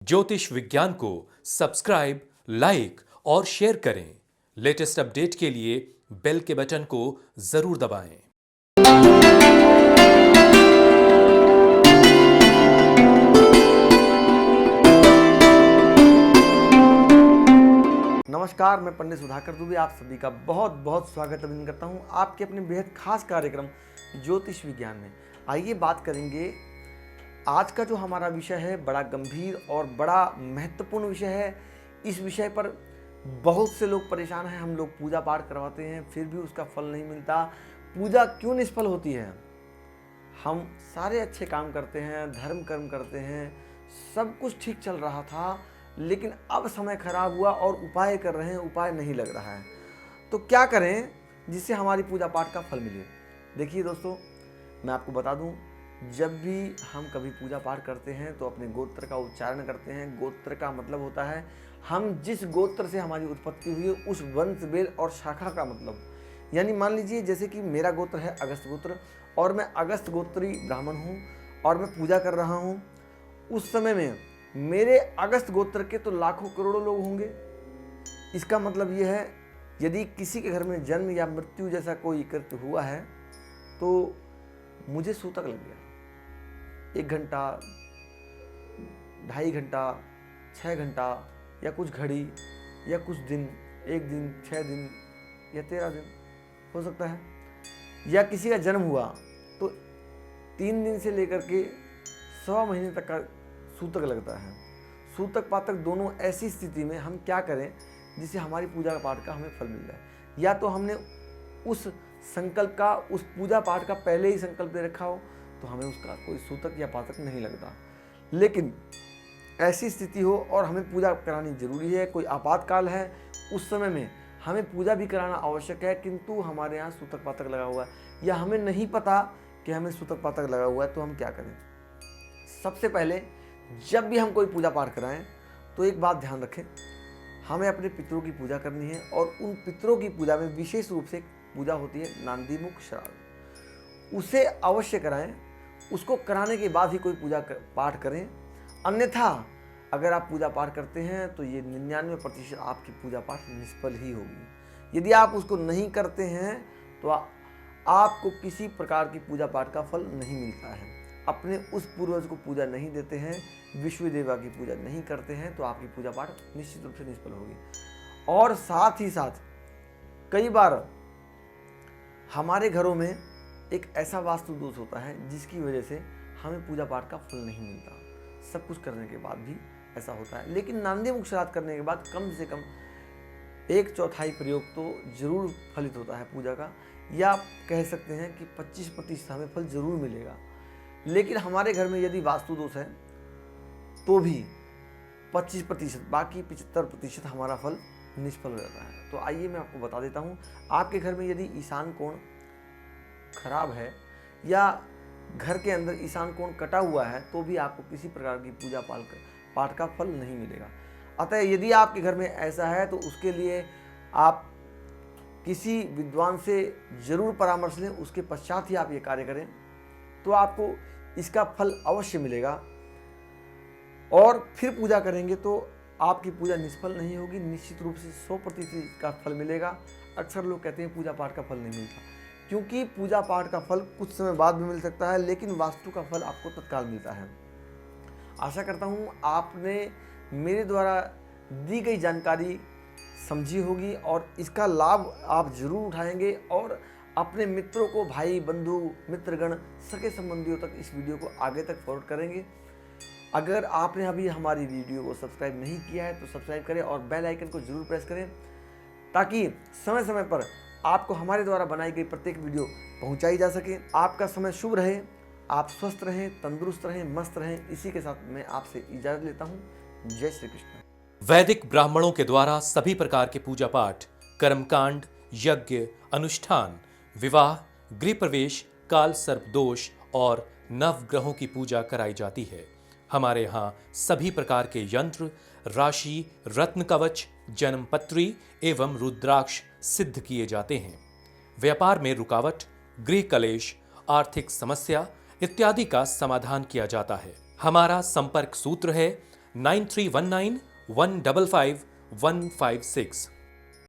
ज्योतिष विज्ञान को सब्सक्राइब, लाइक और शेयर करें। लेटेस्ट अपडेट के लिए बेल के बटन को जरूर दबाएं। नमस्कार, मैं पंडित सुधाकर दुबे आप सभी का बहुत बहुत स्वागत अभिनंदन करता हूं आपके अपने बेहद खास कार्यक्रम ज्योतिष विज्ञान में। आइए बात करेंगे, आज का जो हमारा विषय है बड़ा गंभीर और बड़ा महत्वपूर्ण विषय है। इस विषय पर बहुत से लोग परेशान हैं। हम लोग पूजा पाठ करवाते हैं फिर भी उसका फल नहीं मिलता। पूजा क्यों निष्फल होती है? हम सारे अच्छे काम करते हैं, धर्म कर्म करते हैं, सब कुछ ठीक चल रहा था, लेकिन अब समय खराब हुआ और उपाय कर रहे हैं, उपाय नहीं लग रहा है। तो क्या करें जिससे हमारी पूजा पाठ का फल मिले? देखिए दोस्तों, मैं आपको बता दूं, जब भी हम कभी पूजा पाठ करते हैं तो अपने गोत्र का उच्चारण करते हैं। गोत्र का मतलब होता है हम जिस गोत्र से हमारी उत्पत्ति हुई है उस वंश वेल और शाखा का मतलब। यानी मान लीजिए जैसे कि मेरा गोत्र है अगस्त गोत्र और मैं अगस्त गोत्री ब्राह्मण हूँ और मैं पूजा कर रहा हूँ। उस समय में मेरे अगस्त गोत्र के तो लाखों करोड़ों लोग होंगे। इसका मतलब यह है, यदि किसी के घर में जन्म या मृत्यु जैसा कोई कृत्य हुआ है तो मुझे सूतक लग गया। 1 घंटा, 2.5 घंटा, 6 घंटा या कुछ घड़ी या कुछ दिन, 1 दिन, 6 दिन या 13 दिन हो सकता है। या किसी का जन्म हुआ तो 3 दिन से लेकर के 1.25 महीने तक का सूतक लगता है। सूतक पातक दोनों ऐसी स्थिति में हम क्या करें जिससे हमारी पूजा पाठ का हमें फल मिल जाए? या तो हमने उस संकल्प का, उस पूजा पाठ का पहले ही संकल्प दे रखा हो तो हमें उसका कोई सूतक या पातक नहीं लगता। लेकिन ऐसी स्थिति हो और हमें पूजा करानी जरूरी है, कोई आपातकाल है, उस समय में हमें पूजा भी कराना आवश्यक है, किंतु हमारे यहाँ सूतक पातक लगा हुआ है या हमें नहीं पता कि हमें सूतक पातक लगा हुआ है, तो हम क्या करें? सबसे पहले जब भी हम कोई पूजा पाठ कराएं तो एक बात ध्यान रखें, हमें अपने पितरों की पूजा करनी है और उन पितरों की पूजा में विशेष रूप से पूजा होती है नांदीमुख श्राद्ध। उसे अवश्य कराएं। उसको कराने के बाद ही कोई पूजा पाठ करें। अन्यथा अगर आप पूजा पाठ करते हैं तो ये 99% आपकी पूजा पाठ निष्फल ही होगी। यदि आप उसको नहीं करते हैं तो आपको किसी प्रकार की पूजा पाठ का फल नहीं मिलता है। अपने उस पूर्वज को पूजा नहीं देते हैं, विश्व देवा की पूजा नहीं करते हैं तो आपकी पूजा पाठ निश्चित रूप से निष्फल होगी। और साथ ही साथ कई बार हमारे घरों में एक ऐसा वास्तु दोष होता है जिसकी वजह से हमें पूजा पाठ का फल नहीं मिलता। सब कुछ करने के बाद भी ऐसा होता है। लेकिन नांदीमुख श्राद्ध करने के बाद कम से कम 1/4 प्रयोग तो जरूर फलित होता है पूजा का, या कह सकते हैं कि 25% हमें फल जरूर मिलेगा। लेकिन हमारे घर में यदि वास्तु दोष है तो भी 25%, बाकी 75% हमारा फल निष्फल हो जाता है। तो आइए मैं आपको बता देता हूँ, आपके घर में यदि ईशान कोण खराब है या घर के अंदर ईशान कोण कटा हुआ है तो भी आपको किसी प्रकार की पूजा पाठ का फल नहीं मिलेगा। अतः यदि आपके घर में ऐसा है तो उसके लिए आप किसी विद्वान से जरूर परामर्श लें, उसके पश्चात ही आप ये कार्य करें तो आपको इसका फल अवश्य मिलेगा। और फिर पूजा करेंगे तो आपकी पूजा निष्फल नहीं होगी, निश्चित रूप से 100% का फल मिलेगा। अक्सर लोग कहते हैं पूजा पाठ का फल नहीं मिलता, क्योंकि पूजा पाठ का फल कुछ समय बाद भी मिल सकता है, लेकिन वास्तु का फल आपको तत्काल मिलता है। आशा करता हूँ आपने मेरे द्वारा दी गई जानकारी समझी होगी और इसका लाभ आप जरूर उठाएंगे और अपने मित्रों को, भाई बंधु मित्रगण, सगे संबंधियों तक इस वीडियो को आगे तक फॉरवर्ड करेंगे। अगर आपने अभी हमारी वीडियो को सब्सक्राइब नहीं किया है तो सब्सक्राइब करें और बेल आइकन को जरूर प्रेस करें, ताकि समय समय पर आपको हमारे द्वारा बनाई गई प्रत्येक वीडियो पहुंचाई जा सके। आपका समय शुभ रहे, आप स्वस्थ रहें, तंदुरुस्त रहें, मस्त रहें। इसी के साथ मैं आपसे इजाजत लेता हूँ। जय श्री कृष्ण। वैदिक ब्राह्मणों के द्वारा सभी प्रकार के पूजा पाठ, कर्मकांड, यज्ञ, अनुष्ठान, विवाह, गृह प्रवेश, काल सर्प दोष और नवग्रहों की पूजा कराई जाती है। हमारे यहाँ सभी प्रकार के यंत्र, राशि, रत्न कवच, जन्मपत्री एवं रुद्राक्ष सिद्ध किए जाते हैं। व्यापार में रुकावट, गृह कलेश, आर्थिक समस्या इत्यादि का समाधान किया जाता है। हमारा संपर्क सूत्र है 9319 155 156।